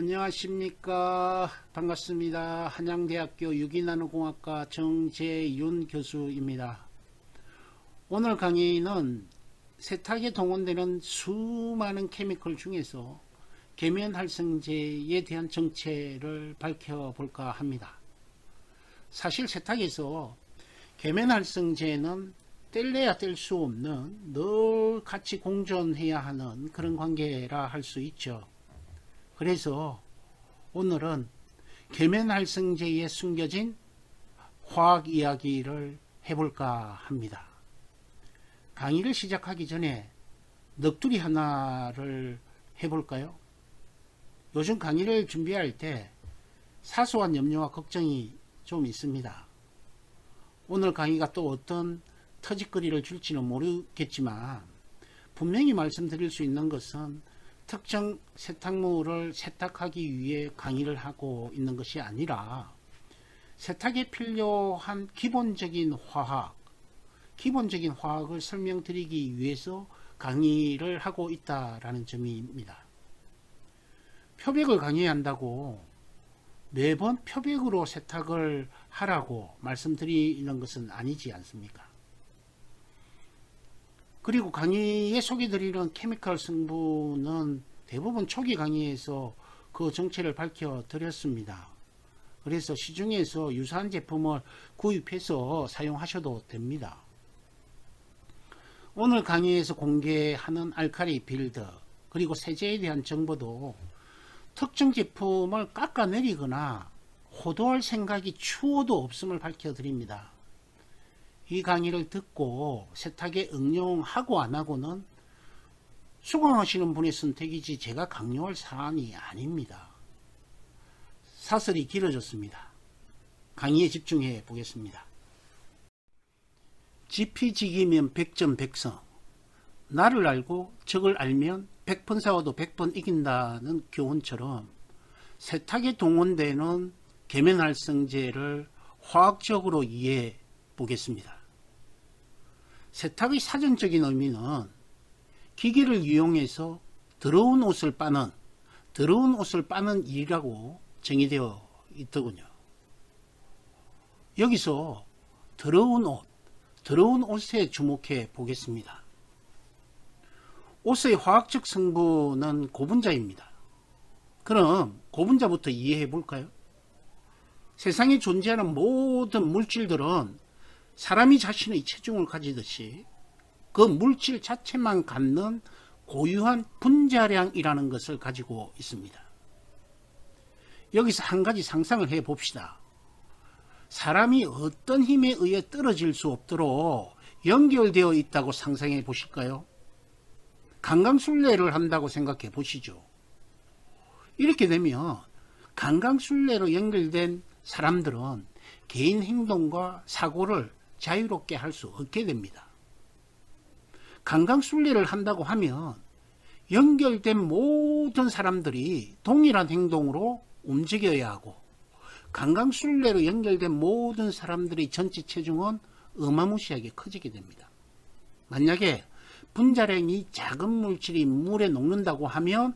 안녕하십니까. 반갑습니다. 한양대학교 유기나노공학과 정재윤 교수입니다. 오늘 강의는 세탁에 동원되는 수많은 케미컬 중에서 계면활성제에 대한 정체를 밝혀볼까 합니다. 사실 세탁에서 계면활성제는 뗄래야 뗄 수 없는 늘 같이 공존해야 하는 그런 관계라 할 수 있죠. 그래서 오늘은 계면활성제에 숨겨진 화학 이야기를 해볼까 합니다. 강의를 시작하기 전에 넋두리 하나를 해볼까요? 요즘 강의를 준비할 때 사소한 염려와 걱정이 좀 있습니다. 오늘 강의가 또 어떤 터짓거리를 줄지는 모르겠지만 분명히 말씀드릴 수 있는 것은 특정 세탁물을 세탁하기 위해 강의를 하고 있는 것이 아니라 세탁에 필요한 기본적인 화학을 설명드리기 위해서 강의를 하고 있다라는 점입니다. 표백을 강의한다고 매번 표백으로 세탁을 하라고 말씀드리는 것은 아니지 않습니까? 그리고 강의에 소개드리는 케미컬 성분은 대부분 초기 강의에서 그 정체를 밝혀드렸습니다. 그래서 시중에서 유사한 제품을 구입해서 사용하셔도 됩니다. 오늘 강의에서 공개하는 알칼리 빌드 그리고 세제에 대한 정보도 특정 제품을 깎아내리거나 호도할 생각이 추호도 없음을 밝혀드립니다. 이 강의를 듣고 세탁에 응용하고 안하고는 수강하시는 분의 선택이지 제가 강요할 사안이 아닙니다. 사설이 길어졌습니다. 강의에 집중해 보겠습니다. 지피지기면 백전백성, 나를 알고 적을 알면 100번 싸워도 100번 이긴다는 교훈처럼 세탁에 동원되는 계면활성제를 화학적으로 이해해 보겠습니다. 세탁의 사전적인 의미는 기계를 이용해서 더러운 옷을 빠는 일이라고 정의되어 있더군요. 여기서 더러운 옷에 주목해 보겠습니다. 옷의 화학적 성분은 고분자입니다. 그럼 고분자부터 이해해 볼까요? 세상에 존재하는 모든 물질들은 사람이 자신의 체중을 가지듯이 그 물질 자체만 갖는 고유한 분자량이라는 것을 가지고 있습니다. 여기서 한 가지 상상을 해 봅시다. 사람이 어떤 힘에 의해 떨어질 수 없도록 연결되어 있다고 상상해 보실까요? 강강술래를 한다고 생각해 보시죠. 이렇게 되면 강강술래로 연결된 사람들은 개인 행동과 사고를 자유롭게 할 수 없게 됩니다. 강강술래를 한다고 하면 연결된 모든 사람들이 동일한 행동으로 움직여야 하고 강강술래로 연결된 모든 사람들의 전체 체중은 어마무시하게 커지게 됩니다. 만약에 분자량이 작은 물질이 물에 녹는다고 하면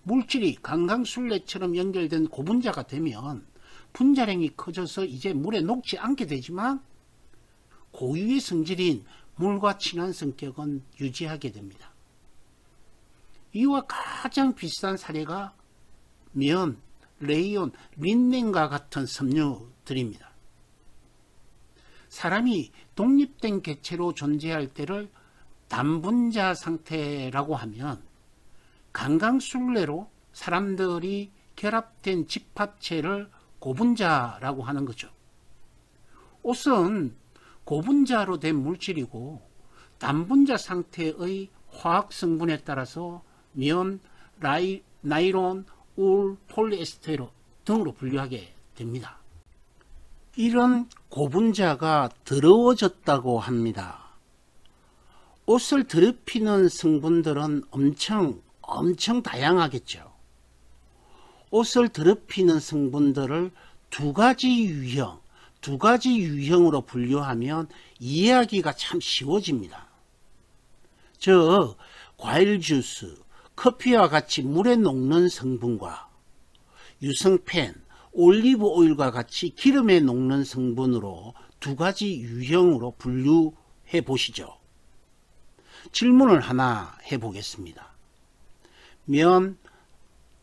물질이 강강술래처럼 연결된 고분자가 되면 분자량이 커져서 이제 물에 녹지 않게 되지만 고유의 성질인 물과 친한 성격은 유지하게 됩니다. 이와 가장 비슷한 사례가 면, 레이온, 린넨과 같은 섬유들입니다. 사람이 독립된 객체로 존재할 때를 단분자 상태라고 하면 강강술래로 사람들이 결합된 집합체를 고분자라고 하는 거죠. 옷은 고분자로 된 물질이고 단분자 상태의 화학 성분에 따라서 면, 나일론, 울, 폴리에스테르 등으로 분류하게 됩니다. 이런 고분자가 더러워졌다고 합니다. 옷을 더럽히는 성분들은 엄청 다양하겠죠. 옷을 더럽히는 성분들을 두 가지 유형으로 분류하면 이해하기가 참 쉬워집니다. 즉 과일 주스, 커피와 같이 물에 녹는 성분과 유성펜, 올리브 오일과 같이 기름에 녹는 성분으로 두 가지 유형으로 분류해 보시죠. 질문을 하나 해보겠습니다. 면,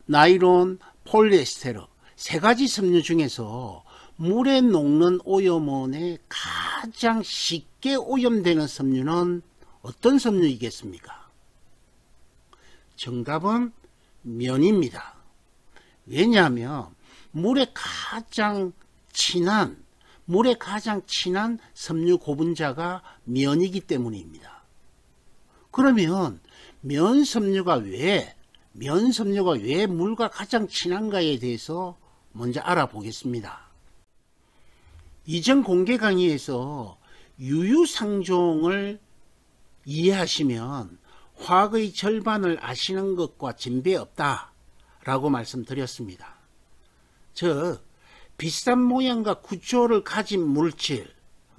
나일론, 폴리에스테르 세 가지 섬유 중에서 물에 녹는 오염원에 가장 쉽게 오염되는 섬유는 어떤 섬유이겠습니까? 정답은 면입니다. 왜냐하면 물에 가장 친한 섬유 고분자가 면이기 때문입니다. 그러면 면 섬유가 왜 물과 가장 친한가에 대해서 먼저 알아보겠습니다. 이전 공개 강의에서 유유상종을 이해하시면 화학의 절반을 아시는 것과 진배없다 라고 말씀드렸습니다. 즉 비슷한 모양과 구조를 가진 물질,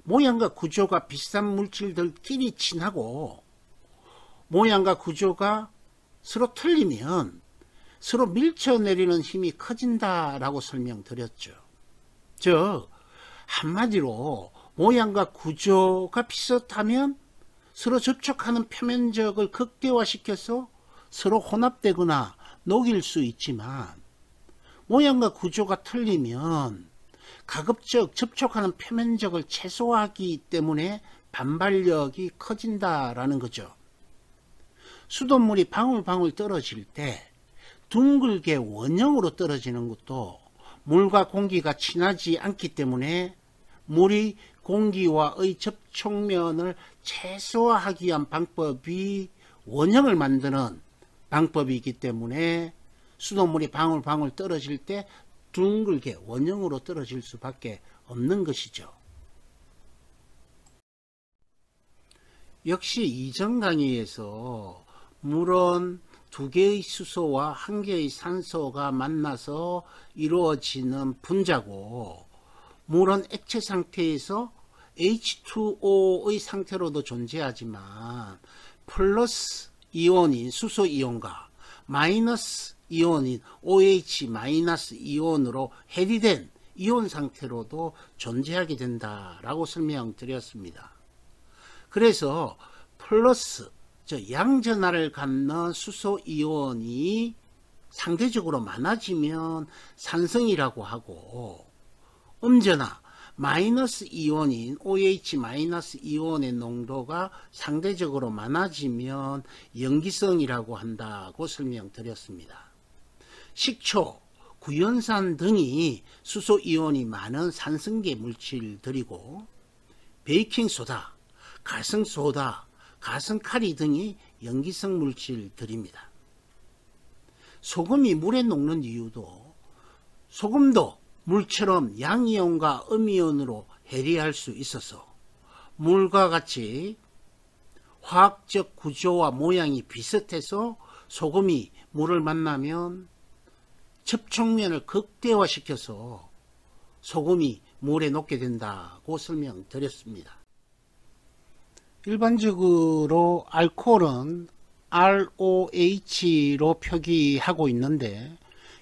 모양과 구조가 비슷한 물질들끼리 친하고 모양과 구조가 서로 틀리면 서로 밀쳐내리는 힘이 커진다라고 설명드렸죠. 즉 한마디로 모양과 구조가 비슷하면 서로 접촉하는 표면적을 극대화시켜서 서로 혼합되거나 녹일 수 있지만 모양과 구조가 틀리면 가급적 접촉하는 표면적을 최소화하기 때문에 반발력이 커진다라는 거죠. 수돗물이 방울방울 떨어질 때 둥글게 원형으로 떨어지는 것도 물과 공기가 친하지 않기 때문에 물이 공기와의 접촉면을 최소화하기 위한 방법이 원형을 만드는 방법이기 때문에 수돗물이 방울방울 떨어질 때 둥글게 원형으로 떨어질 수밖에 없는 것이죠. 역시 이전 강의에서 물은 두 개의 수소와 한 개의 산소가 만나서 이루어지는 분자고 물은 액체 상태에서 H2O의 상태로도 존재하지만 플러스 이온인 수소 이온과 마이너스 이온인 OH 마이너스 이온으로 해리된 이온 상태로도 존재하게 된다라고 설명드렸습니다. 그래서 플러스 양전하를 갖는 수소 이온이 상대적으로 많아지면 산성이라고 하고 음전하 마이너스 이온인 OH 마이너스 이온의 농도가 상대적으로 많아지면 염기성이라고 한다고 설명드렸습니다. 식초, 구연산 등이 수소 이온이 많은 산성계 물질들이고 베이킹소다, 가성소다, 가성카리 등이 염기성 물질들입니다. 소금이 물에 녹는 이유도 소금도 물처럼 양이온과 음이온으로 해리할 수 있어서 물과 같이 화학적 구조와 모양이 비슷해서 소금이 물을 만나면 접촉면을 극대화시켜서 소금이 물에 녹게 된다고 설명드렸습니다. 일반적으로 알코올은 ROH로 표기하고 있는데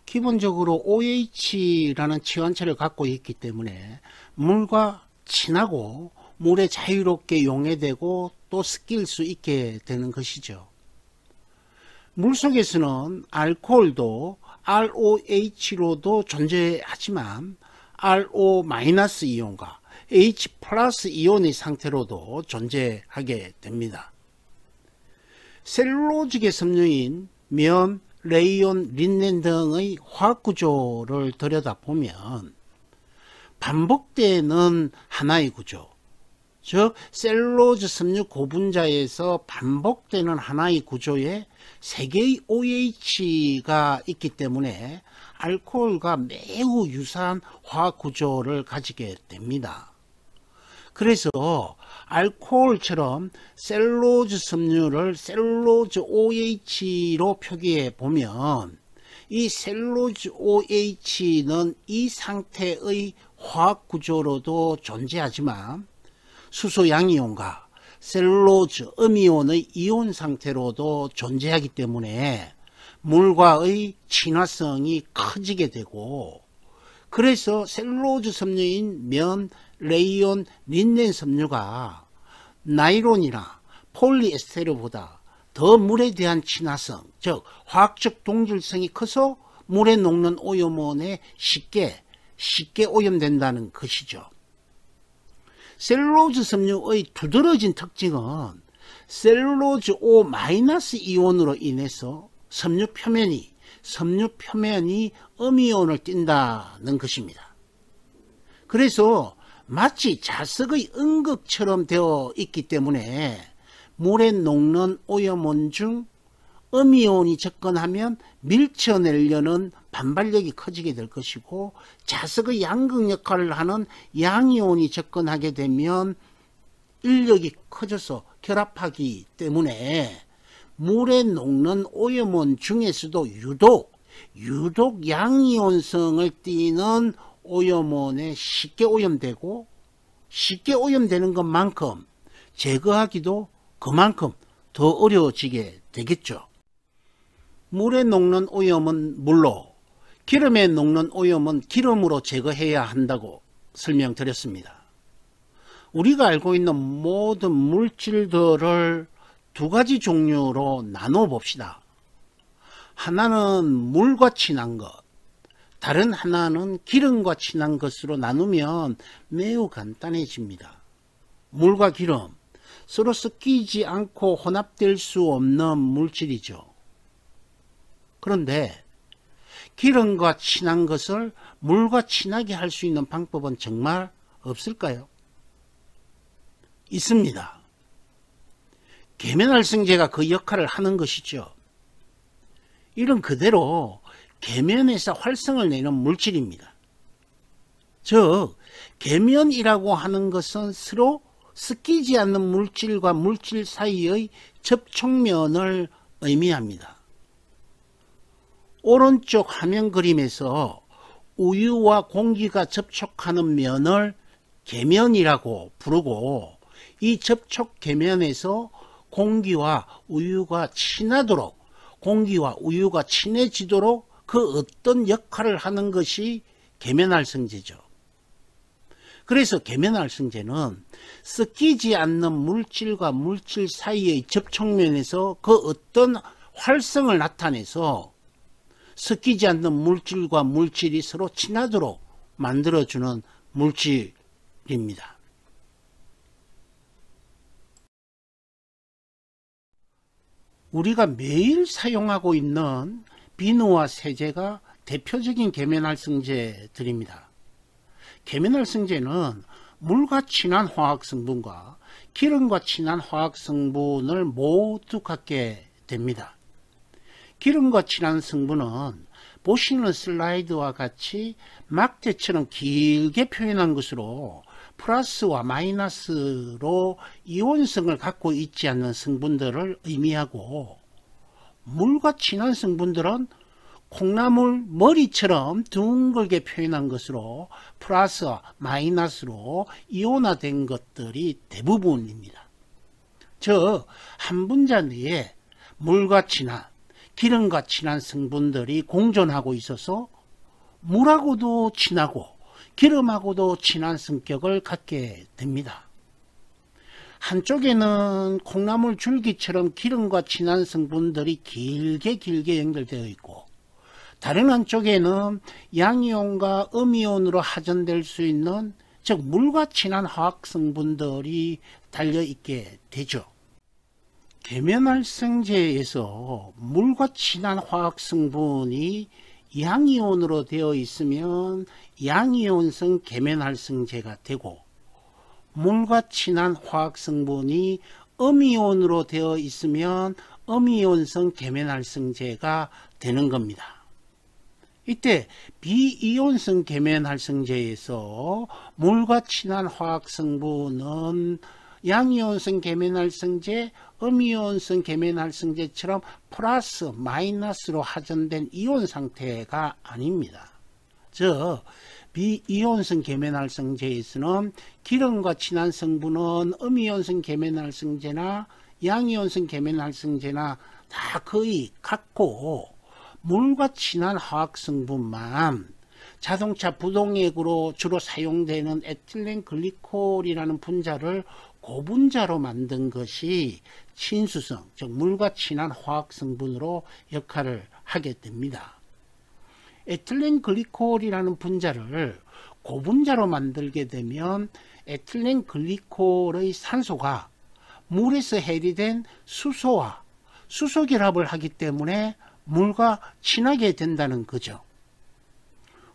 기본적으로 OH라는 치환체를 갖고 있기 때문에 물과 친하고 물에 자유롭게 용해되고 또 섞일 수 있게 되는 것이죠. 물속에서는 알코올도 ROH로도 존재하지만 RO-이온과 H 플러스 이온의 상태로도 존재하게 됩니다. 셀룰로직의 섬유인 면, 레이온, 린넨 등의 화학구조를 들여다보면 반복되는 하나의 구조, 즉 셀룰로즈 섬유 고분자에서 반복되는 하나의 구조에 3개의 OH가 있기 때문에 알코올과 매우 유사한 화학구조를 가지게 됩니다. 그래서 알코올처럼 셀룰로즈 섬유를 셀룰로즈 OH로 표기해 보면 이 셀룰로즈 OH는 이 상태의 화학구조로도 존재하지만 수소 양이온과 셀룰로즈 음이온의 이온 상태로도 존재하기 때문에 물과의 친화성이 커지게 되고, 그래서 셀룰로즈 섬유인 면, 레이온, 린넨 섬유가 나일론이나 폴리에스테르보다 더 물에 대한 친화성, 즉 화학적 동질성이 커서 물에 녹는 오염원에 쉽게 오염된다는 것이죠. 셀룰로즈 섬유의 두드러진 특징은 셀룰로즈 O- 이온으로 인해서 섬유 표면이 음이온을 띈다는 것입니다. 그래서 마치 자석의 음극처럼 되어 있기 때문에 물에 녹는 오염원 중 음이온이 접근하면 밀쳐내려는 반발력이 커지게 될 것이고, 자석의 양극 역할을 하는 양이온이 접근하게 되면 인력이 커져서 결합하기 때문에 물에 녹는 오염원 중에서도 유독 양이온성을 띠는 오염원에 쉽게 오염되고, 쉽게 오염되는 것만큼 제거하기도 그만큼 더 어려워지게 되겠죠. 물에 녹는 오염은 물로, 기름에 녹는 오염은 기름으로 제거해야 한다고 설명드렸습니다. 우리가 알고 있는 모든 물질들을 두 가지 종류로 나눠 봅시다. 하나는 물과 친한 것, 다른 하나는 기름과 친한 것으로 나누면 매우 간단해집니다. 물과 기름, 서로 섞이지 않고 혼합될 수 없는 물질이죠. 그런데 기름과 친한 것을 물과 친하게 할 수 있는 방법은 정말 없을까요? 있습니다. 계면활성제가 그 역할을 하는 것이죠. 이런 그대로 계면에서 활성을 내는 물질입니다. 즉, 계면이라고 하는 것은 서로 섞이지 않는 물질과 물질 사이의 접촉면을 의미합니다. 오른쪽 화면 그림에서 우유와 공기가 접촉하는 면을 계면이라고 부르고, 이 접촉 계면에서 공기와 우유가 친하도록, 공기와 우유가 친해지도록 그 어떤 역할을 하는 것이 계면활성제죠. 그래서 계면활성제는 섞이지 않는 물질과 물질 사이의 접촉면에서 그 어떤 활성을 나타내서 섞이지 않는 물질과 물질이 서로 친하도록 만들어주는 물질입니다. 우리가 매일 사용하고 있는 비누와 세제가 대표적인 계면활성제들입니다. 계면활성제는 물과 친한 화학성분과 기름과 친한 화학성분을 모두 갖게 됩니다. 기름과 친한 성분은 보시는 슬라이드와 같이 막대처럼 길게 표현한 것으로 플러스와 마이너스로 이온성을 갖고 있지 않는 성분들을 의미하고, 물과 친한 성분들은 콩나물 머리처럼 둥글게 표현한 것으로 플러스와 마이너스로 이온화된 것들이 대부분입니다. 즉, 한 분자 내에 물과 친한, 기름과 친한 성분들이 공존하고 있어서 물하고도 친하고 기름하고도 친한 성격을 갖게 됩니다. 한쪽에는 콩나물 줄기처럼 기름과 친한 성분들이 길게 연결되어 있고, 다른 한쪽에는 양이온과 음이온으로 하전될 수 있는, 즉 물과 친한 화학 성분들이 달려있게 되죠. 계면활성제에서 물과 친한 화학 성분이 양이온으로 되어 있으면 양이온성 계면활성제가 되고, 물과 친한 화학 성분이 음이온으로 되어 있으면 음이온성 계면활성제가 되는 겁니다. 이때 비이온성 계면활성제에서 물과 친한 화학 성분은 양이온성 계면활성제, 음이온성 계면활성제처럼 플러스 마이너스로 하전된 이온 상태가 아닙니다. 즉, 비이온성 계면활성제에서는 기름과 친한 성분은 음이온성 계면활성제나 양이온성 계면활성제나 다 거의 같고, 물과 친한 화학 성분만 자동차 부동액으로 주로 사용되는 에틸렌 글리콜이라는 분자를 고분자로 만든 것이 친수성, 즉 물과 친한 화학 성분으로 역할을 하게 됩니다. 에틸렌 글리콜이라는 분자를 고분자로 만들게 되면 에틸렌 글리콜의 산소가 물에서 해리된 수소와 수소 결합을 하기 때문에 물과 친하게 된다는 거죠.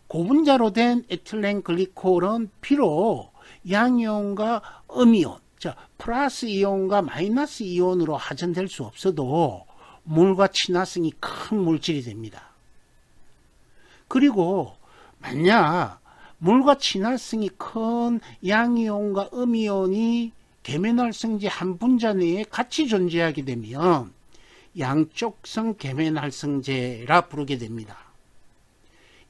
고분자로 된 에틸렌 글리콜은 비록 양이온과 음이온, 플러스 이온과 마이너스 이온으로 하전될 수 없어도 물과 친화성이 큰 물질이 됩니다. 그리고 만약 물과 친화성이 큰 양이온과 음이온이 계면활성제 한 분자 내에 같이 존재하게 되면 양쪽성 계면활성제라 부르게 됩니다.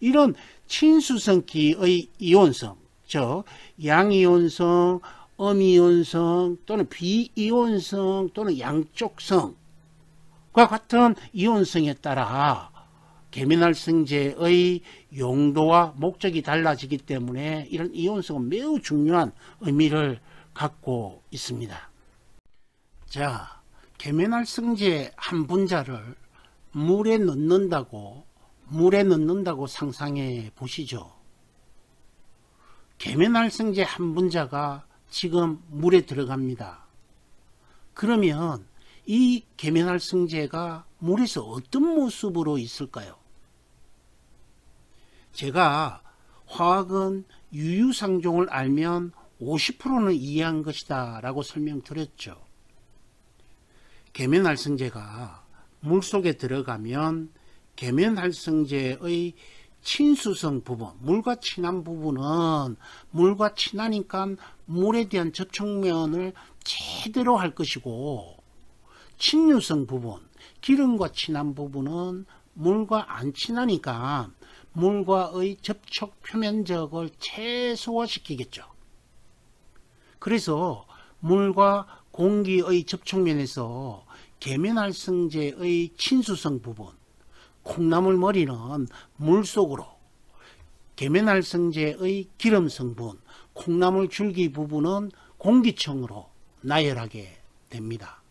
이런 친수성기의 이온성, 즉 양이온성, 음이온성 또는 비이온성 또는 양쪽성과 같은 이온성에 따라 계면활성제의 용도와 목적이 달라지기 때문에 이런 이온성은 매우 중요한 의미를 갖고 있습니다. 자, 계면활성제 한 분자를 물에 넣는다고 상상해 보시죠. 계면활성제 한 분자가 지금 물에 들어갑니다. 그러면 이 계면활성제가 물에서 어떤 모습으로 있을까요? 제가 화학은 유유상종을 알면 50%는 이해한 것이다 라고 설명드렸죠. 계면활성제가 물속에 들어가면 계면활성제의 친수성 부분, 물과 친한 부분은 물과 친하니까 물에 대한 접촉면을 제대로 할 것이고, 친유성 부분, 기름과 친한 부분은 물과 안 친하니까 물과의 접촉 표면적을 최소화시키겠죠. 그래서 물과 공기의 접촉면에서 계면활성제의 친수성 부분, 콩나물 머리는 물속으로, 계면활성제의 기름 성분, 콩나물 줄기 부분은 공기층으로 나열하게 됩니다.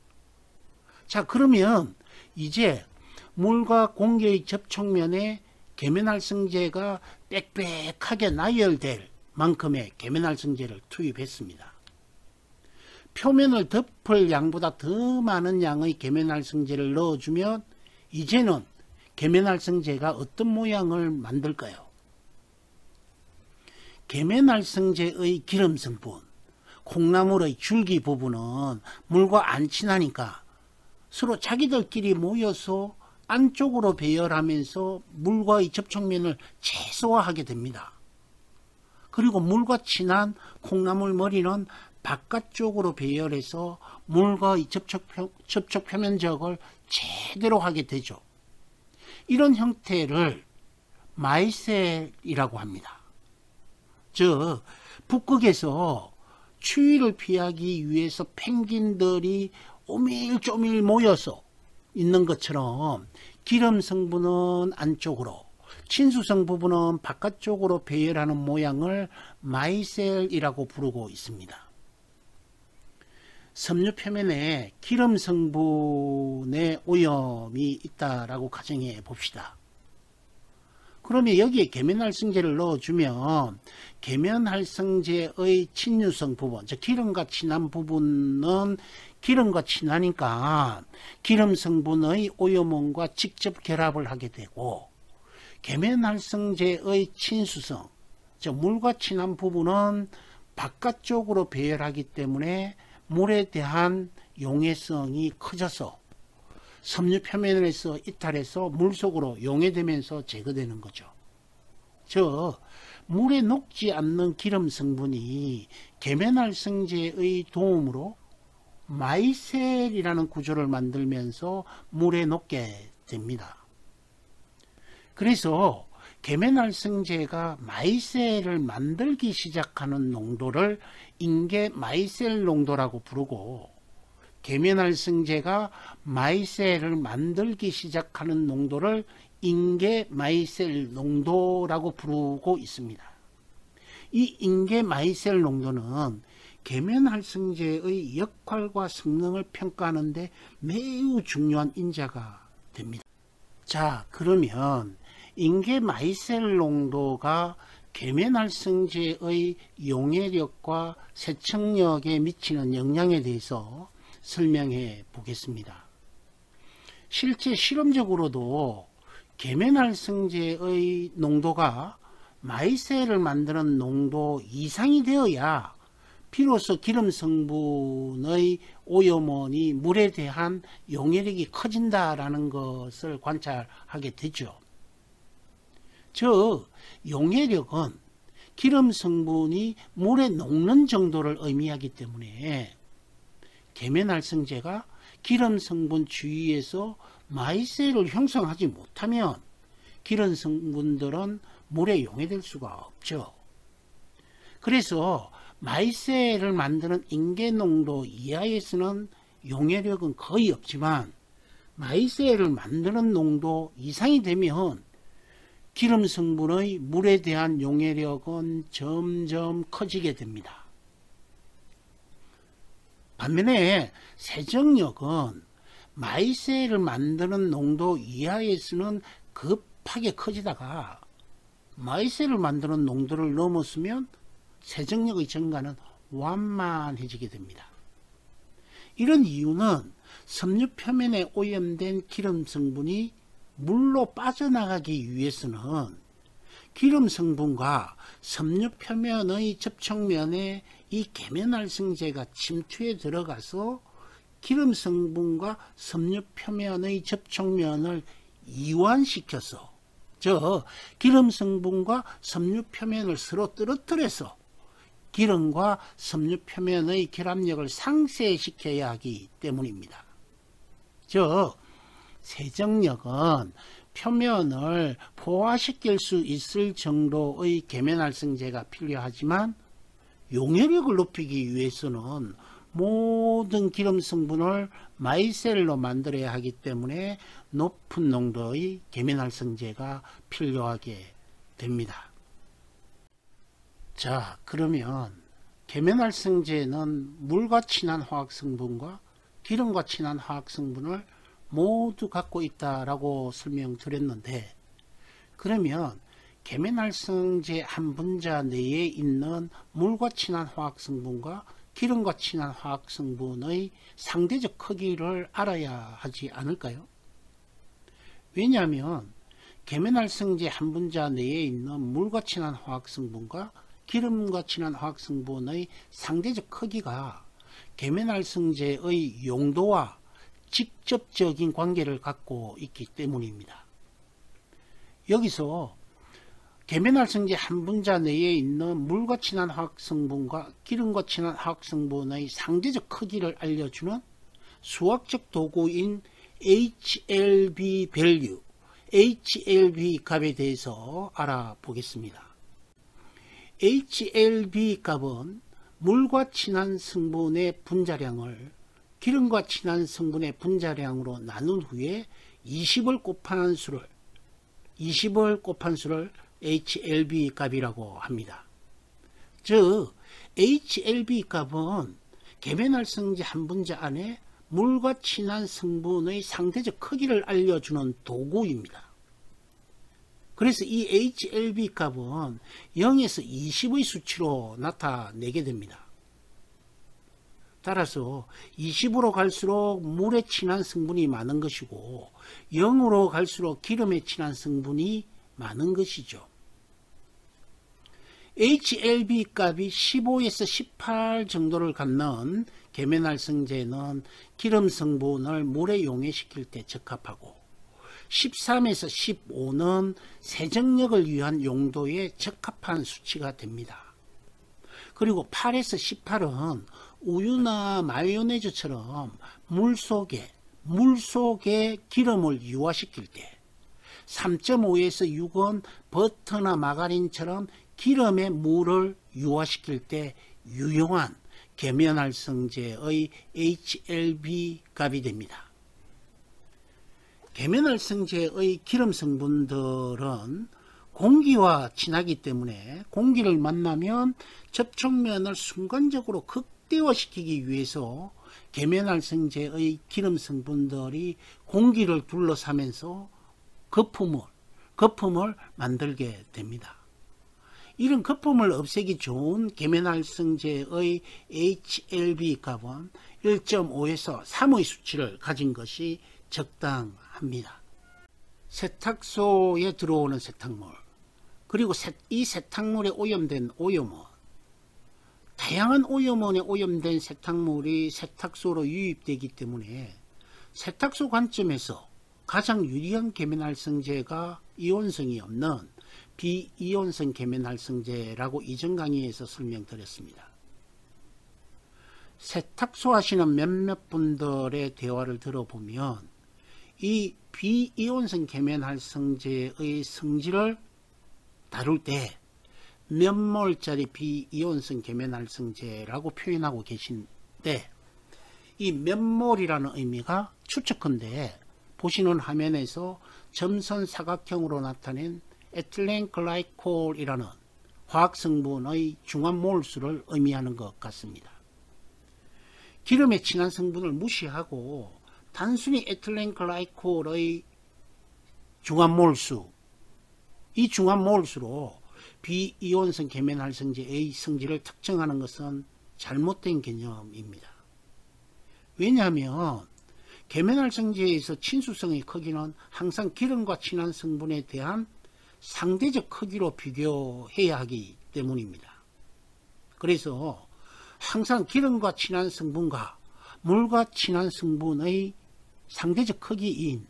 자, 그러면 이제 물과 공기의 접촉면에 계면활성제가 빽빽하게 나열될 만큼의 계면활성제를 투입했습니다. 표면을 덮을 양보다 더 많은 양의 계면활성제를 넣어주면 이제는 계면활성제가 어떤 모양을 만들까요? 계면활성제의 기름 성분, 콩나물의 줄기 부분은 물과 안 친하니까 서로 자기들끼리 모여서 안쪽으로 배열하면서 물과의 접촉면을 최소화하게 됩니다. 그리고 물과 친한 콩나물 머리는 바깥쪽으로 배열해서 물과의 접촉 표면적을 제대로 하게 되죠. 이런 형태를 마이셀이라고 합니다. 즉, 북극에서 추위를 피하기 위해서 펭귄들이 오밀조밀 모여서 있는 것처럼 기름 성분은 안쪽으로, 친수성 부분은 바깥쪽으로 배열하는 모양을 마이셀이라고 부르고 있습니다. 섬유 표면에 기름 성분의 오염이 있다라고 가정해 봅시다. 그러면 여기에 계면활성제를 넣어주면 계면활성제의 친유성 부분, 즉 기름과 친한 부분은 기름과 친하니까 기름 성분의 오염원과 직접 결합을 하게 되고, 계면활성제의 친수성, 즉 물과 친한 부분은 바깥쪽으로 배열하기 때문에 물에 대한 용해성이 커져서 섬유 표면에서 이탈해서 물속으로 용해되면서 제거되는 거죠. 즉, 물에 녹지 않는 기름 성분이 계면활성제의 도움으로 마이셀이라는 구조를 만들면서 물에 녹게 됩니다. 그래서 계면활성제가 마이셀을 만들기 시작하는 농도를 인계 마이셀 농도라고 부르고, 계면활성제가 마이셀을 만들기 시작하는 농도를 인계마이셀 농도라고 부르고 있습니다. 이 인계마이셀 농도는 계면활성제의 역할과 성능을 평가하는 데 매우 중요한 인자가 됩니다. 자, 그러면 인계마이셀 농도가 계면활성제의 용해력과 세척력에 미치는 영향에 대해서 설명해 보겠습니다. 실제 실험적으로도 계면활성제의 농도가 마이셀을 만드는 농도 이상이 되어야 비로소 기름 성분의 오염원이 물에 대한 용해력이 커진다라는 것을 관찰하게 되죠. 즉, 용해력은 기름 성분이 물에 녹는 정도를 의미하기 때문에 계면활성제가 기름 성분 주위에서 마이셀을 형성하지 못하면 기름 성분들은 물에 용해될 수가 없죠. 그래서 마이셀을 만드는 인계농도 이하에서는 용해력은 거의 없지만 마이셀을 만드는 농도 이상이 되면 기름 성분의 물에 대한 용해력은 점점 커지게 됩니다. 반면에 세정력은 마이셀을 만드는 농도 이하에서는 급하게 커지다가 마이셀을 만드는 농도를 넘었으면 세정력의 증가는 완만해지게 됩니다. 이런 이유는 섬유 표면에 오염된 기름 성분이 물로 빠져나가기 위해서는 기름 성분과 섬유 표면의 접촉면에 이 계면활성제가 침투해 들어가서 기름 성분과 섬유 표면의 접촉면을 이완시켜서, 즉 기름 성분과 섬유 표면을 서로 떨어뜨려서 기름과 섬유 표면의 결합력을 상쇄시켜야 하기 때문입니다. 즉 세정력은 표면을 포화시킬 수 있을 정도의 계면활성제가 필요하지만 용해력을 높이기 위해서는 모든 기름 성분을 마이셀로 만들어야 하기 때문에 높은 농도의 계면활성제가 필요하게 됩니다. 자, 그러면 계면활성제는 물과 친한 화학성분과 기름과 친한 화학성분을 모두 갖고 있다라고 설명드렸는데, 그러면 계면활성제 한 분자 내에 있는 물과 친한 화학성분과 기름과 친한 화학성분의 상대적 크기를 알아야 하지 않을까요? 왜냐하면 계면활성제 한 분자 내에 있는 물과 친한 화학성분과 기름과 친한 화학성분의 상대적 크기가 계면활성제의 용도와 직접적인 관계를 갖고 있기 때문입니다. 여기서 계면활성제 한 분자 내에 있는 물과 친한 화학성분과 기름과 친한 화학성분의 상대적 크기를 알려주는 수학적 도구인 HLB 밸류, HLB 값에 대해서 알아보겠습니다. HLB 값은 물과 친한 성분의 분자량을 기름과 친한 성분의 분자량으로 나눈 후에 20을 곱한 수를 HLB 값이라고 합니다. 즉 HLB 값은 계면활성제 한 분자 안에 물과 친한 성분의 상대적 크기를 알려주는 도구입니다. 그래서 이 HLB 값은 0에서 20의 수치로 나타내게 됩니다. 따라서 20으로 갈수록 물에 친한 성분이 많은 것이고 0으로 갈수록 기름에 친한 성분이 많은 것이죠. HLB 값이 15에서 18 정도를 갖는 계면활성제는 기름 성분을 물에 용해시킬 때 적합하고 13에서 15는 세정력을 위한 용도에 적합한 수치가 됩니다. 그리고 8에서 18은 우유나 마요네즈처럼 물속에 기름을 유화시킬 때, 3.5에서 6은 버터나 마가린처럼 기름에 물을 유화시킬 때 유용한 계면활성제의 HLB 값이 됩니다. 계면활성제의 기름 성분들은 공기와 친하기 때문에 공기를 만나면 접촉면을 순간적으로 극대화시키기 위해서 계면활성제의 기름 성분들이 공기를 둘러싸면서 거품을 만들게 됩니다. 이런 거품을 없애기 좋은 계면활성제의 HLB 값은 1.5에서 3의 수치를 가진 것이 적당합니다. 세탁소에 들어오는 세탁물, 그리고 이 세탁물에 오염된 오염원, 다양한 오염원에 오염된 세탁물이 세탁소로 유입되기 때문에 세탁소 관점에서 가장 유리한 계면활성제가 이온성이 없는 비이온성 계면활성제라고 이전 강의에서 설명드렸습니다. 세탁소 하시는 몇몇 분들의 대화를 들어보면 이 비이온성 계면활성제의 성질을 다룰 때 몇 몰짜리 비이온성 계면활성제라고 표현하고 계신데, 이 몇 몰이라는 의미가 추측컨대 보시는 화면에서 점선 사각형으로 나타낸 에틸렌 글라이콜이라는 화학성분의 중합몰수를 의미하는 것 같습니다. 기름에 친한 성분을 무시하고 단순히 에틸렌 글라이콜의 중합몰수, 이 중합몰수로 비이온성 계면활성제의 성질을 특정하는 것은 잘못된 개념입니다. 왜냐하면 계면활성제에서 친수성의 크기는 항상 기름과 친한 성분에 대한 상대적 크기로 비교해야 하기 때문입니다. 그래서 항상 기름과 친한 성분과 물과 친한 성분의 상대적 크기인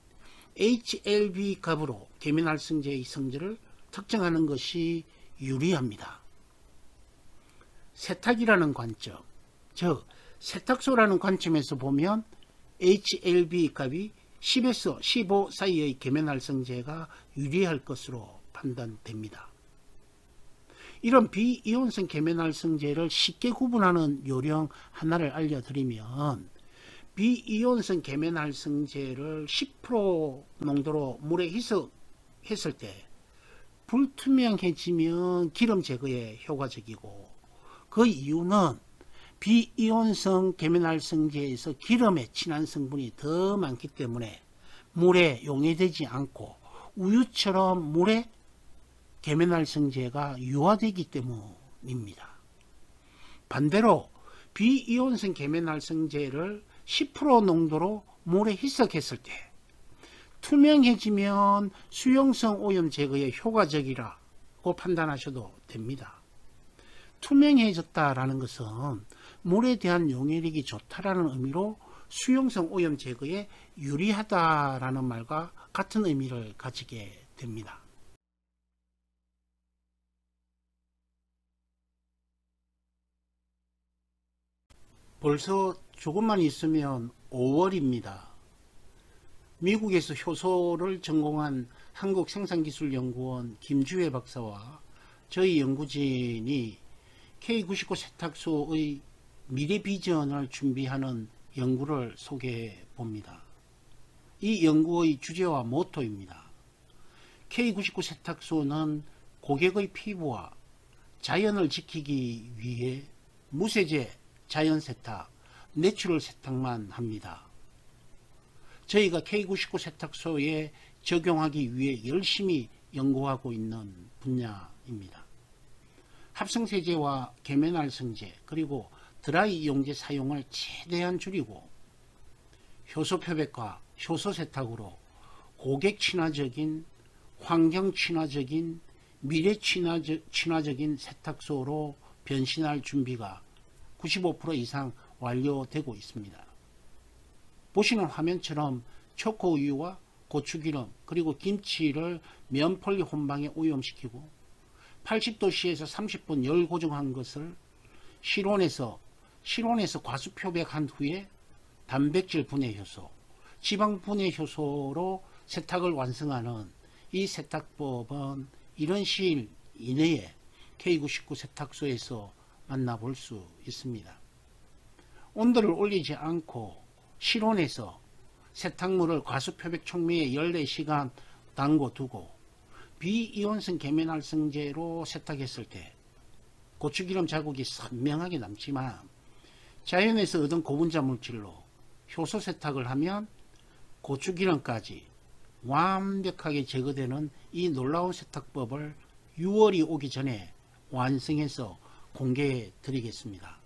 HLB 값으로 계면활성제의 성질을 특정하는 것이 유리합니다. 세탁이라는 관점, 즉 세탁소라는 관점에서 보면 HLB 값이 10에서 15 사이의 계면활성제가 유리할 것으로 판단됩니다. 이런 비이온성 계면활성제를 쉽게 구분하는 요령 하나를 알려드리면, 비이온성 계면활성제를 10% 농도로 물에 희석했을 때 불투명해지면 기름 제거에 효과적이고, 그 이유는 비이온성 계면활성제에서 기름에 친한 성분이 더 많기 때문에 물에 용해되지 않고 우유처럼 물에 계면활성제가 유화되기 때문입니다. 반대로 비이온성 계면활성제를 10% 농도로 물에 희석했을 때 투명해지면 수용성 오염 제거에 효과적이라고 판단하셔도 됩니다. 투명해졌다라는 것은 물에 대한 용해력이 좋다라는 의미로 수용성 오염 제거에 유리하다라는 말과 같은 의미를 가지게 됩니다. 벌써 조금만 있으면 5월입니다. 미국에서 효소를 전공한 한국생산기술연구원 김주혜 박사와 저희 연구진이 K99 세탁소의 미래 비전을 준비하는 연구를 소개해 봅니다. 이 연구의 주제와 모토입니다. K99 세탁소는 고객의 피부와 자연을 지키기 위해 무세제 자연 세탁, 내추럴 세탁만 합니다. 저희가 K99 세탁소에 적용하기 위해 열심히 연구하고 있는 분야입니다. 합성세제와 계면활성제, 그리고 드라이 이용제 사용을 최대한 줄이고 효소 표백과 효소 세탁으로 고객 친화적인, 환경 친화적인, 미래 친화적인 세탁소로 변신할 준비가 95% 이상 완료되고 있습니다. 보시는 화면처럼 초코우유와 고추기름 그리고 김치를 면폴리 혼방에 오염시키고 80도씨에서 30분 열 고정한 것을 실온에서 과수 표백한 후에 단백질 분해 효소, 지방 분해 효소로 세탁을 완성하는 이 세탁법은 이런 시일 이내에 K99 세탁소에서 만나볼 수 있습니다. 온도를 올리지 않고 실온에서 세탁물을 과수표백 촉매에 14시간 담궈 두고 비이온성 계면활성제로 세탁했을 때 고추기름 자국이 선명하게 남지만 자연에서 얻은 고분자 물질로 효소 세탁을 하면 고추기름까지 완벽하게 제거되는 이 놀라운 세탁법을 6월이 오기 전에 완성해서 공개해 드리겠습니다.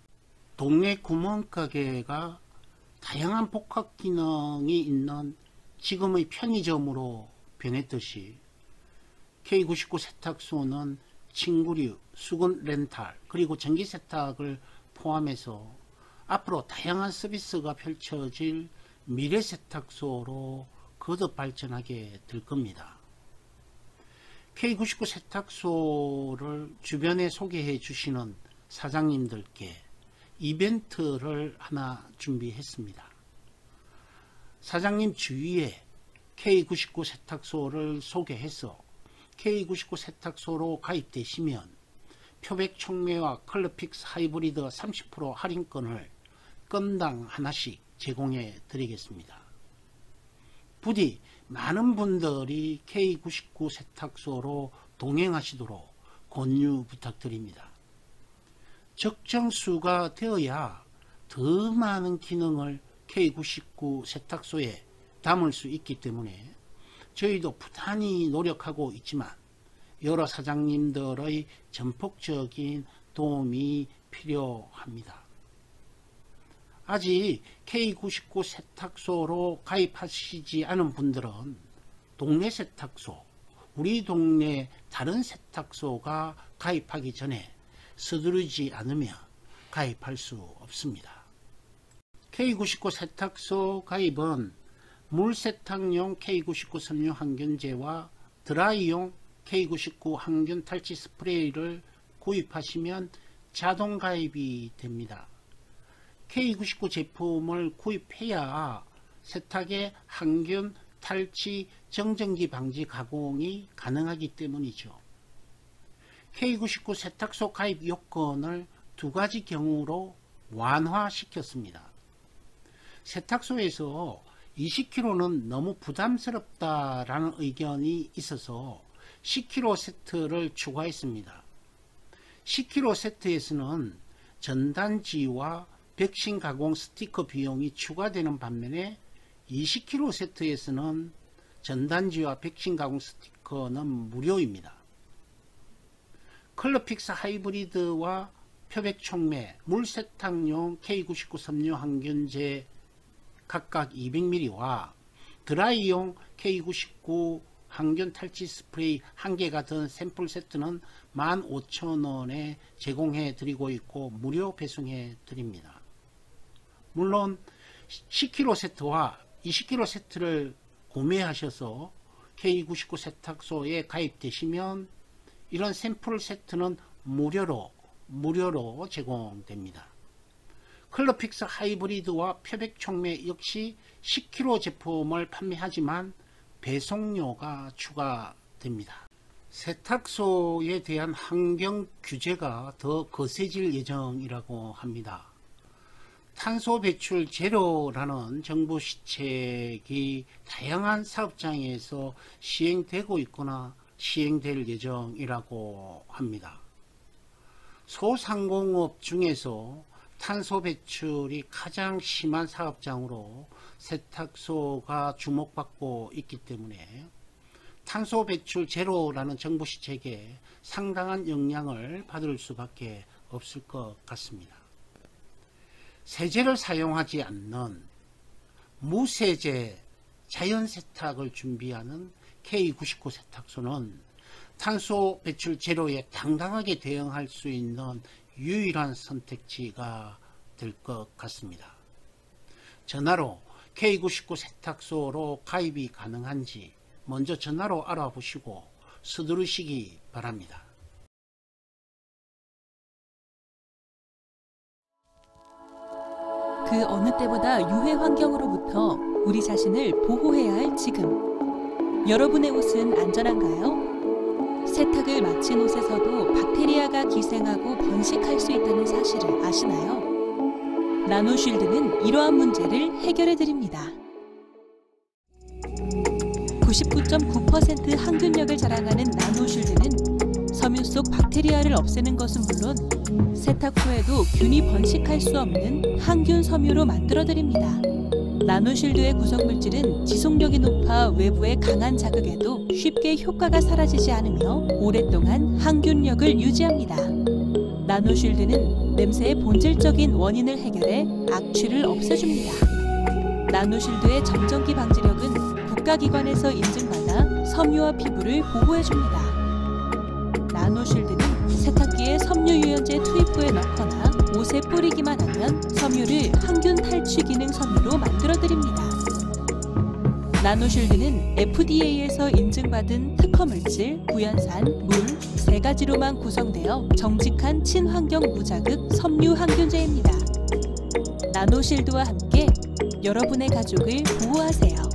동네 구멍가게가 다양한 복합 기능이 있는 지금의 편의점으로 변했듯이 K99 세탁소는 침구류, 수건 렌탈, 그리고 전기 세탁을 포함해서 앞으로 다양한 서비스가 펼쳐질 미래 세탁소로 거듭 발전하게 될 겁니다. K99 세탁소를 주변에 소개해 주시는 사장님들께 이벤트를 하나 준비했습니다. 사장님 주위에 K99 세탁소를 소개해서 K99 세탁소로 가입되시면 표백 촉매와 컬러픽스 하이브리드 30% 할인권을 건당 하나씩 제공해 드리겠습니다. 부디 많은 분들이 K99 세탁소로 동행하시도록 권유 부탁드립니다. 적정수가 되어야 더 많은 기능을 K99 세탁소에 담을 수 있기 때문에 저희도 부단히 노력하고 있지만 여러 사장님들의 전폭적인 도움이 필요합니다. 아직 K99 세탁소로 가입하시지 않은 분들은 동네 세탁소, 우리 동네 다른 세탁소가 가입하기 전에 서두르지 않으면 가입할 수 없습니다. K99 세탁소 가입은 물세탁용 K99 섬유 항균제와 드라이용 K99 항균 탈취 스프레이를 구입하시면 자동 가입이 됩니다. K99 제품을 구입해야 세탁의 항균 탈취 정전기 방지 가공이 가능하기 때문이죠. K99 세탁소 가입 요건을 두 가지 경우로 완화시켰습니다. 세탁소에서 20kg는 너무 부담스럽다라는 의견이 있어서 10kg 세트를 추가했습니다. 10kg 세트에서는 전단지와 백신 가공 스티커 비용이 추가되는 반면에 20kg 세트에서는 전단지와 백신 가공 스티커는 무료입니다. 컬러픽스 하이브리드와 표백 촉매, 물세탁용 K99 섬유 항균제 각각 200ml와 드라이용 K99 항균 탈취 스프레이 1개가 든 샘플 세트는 15,000원에 제공해 드리고 있고 무료 배송해 드립니다. 물론 10kg 세트와 20kg 세트를 구매하셔서 K99 세탁소에 가입되시면 이런 샘플 세트는 무료로 제공됩니다. 컬러픽스 하이브리드와 표백 촉매 역시 10kg 제품을 판매하지만 배송료가 추가됩니다. 세탁소에 대한 환경 규제가 더 거세질 예정이라고 합니다. 탄소 배출 제로라는 정부 시책이 다양한 사업장에서 시행되고 있거나 시행될 예정이라고 합니다. 소상공업 중에서 탄소 배출이 가장 심한 사업장으로 세탁소가 주목받고 있기 때문에 탄소 배출 제로라는 정부 시책에 상당한 영향을 받을 수밖에 없을 것 같습니다. 세제를 사용하지 않는 무세제 자연 세탁을 준비하는 K99 세탁소는 탄소 배출 제로에 당당하게 대응할 수 있는 유일한 선택지가 될 것 같습니다. 전화로 K99 세탁소로 가입이 가능한지 먼저 전화로 알아보시고 서두르시기 바랍니다. 그 어느 때보다 유해 환경으로부터 우리 자신을 보호해야 할 지금. 여러분의 옷은 안전한가요? 세탁을 마친 옷에서도 박테리아가 기생하고 번식할 수 있다는 사실을 아시나요? 나노쉴드는 이러한 문제를 해결해 드립니다. 99.9% 항균력을 자랑하는 나노쉴드는 섬유 속 박테리아를 없애는 것은 물론 세탁 후에도 균이 번식할 수 없는 항균 섬유로 만들어드립니다. 나노쉴드의 구성물질은 지속력이 높아 외부의 강한 자극에도 쉽게 효과가 사라지지 않으며 오랫동안 항균력을 유지합니다. 나노쉴드는 냄새의 본질적인 원인을 해결해 악취를 없애줍니다. 나노쉴드의 점정기 방지력은 국가기관에서 인증받아 섬유와 피부를 보호해줍니다. 나노쉴드는 세탁기에 섬유 유연제 투입 후에 넣거나 옷에 뿌리기만 하면 섬유를 항균 탈취 기능 섬유로 만들어드립니다. 나노쉴드는 FDA에서 인증받은 특허물질, 구연산, 물, 3가지로만 구성되어 정직한 친환경 무자극 섬유 항균제입니다. 나노쉴드와 함께 여러분의 가족을 보호하세요.